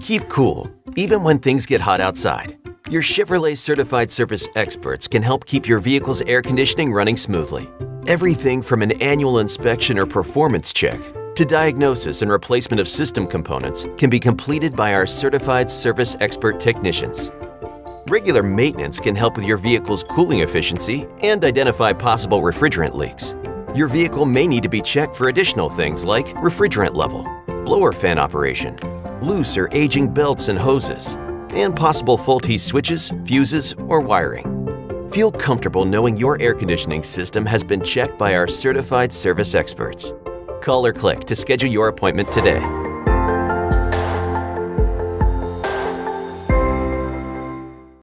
Keep cool, even when things get hot outside. Your Chevrolet certified service experts can help keep your vehicle's air conditioning running smoothly. Everything from an annual inspection or performance check to diagnosis and replacement of system components can be completed by our certified service expert technicians. Regular maintenance can help with your vehicle's cooling efficiency and identify possible refrigerant leaks. Your vehicle may need to be checked for additional things like refrigerant level, blower fan operation, loose or aging belts and hoses, and possible faulty switches, fuses, or wiring. Feel comfortable knowing your air conditioning system has been checked by our certified service experts. Call or click to schedule your appointment today.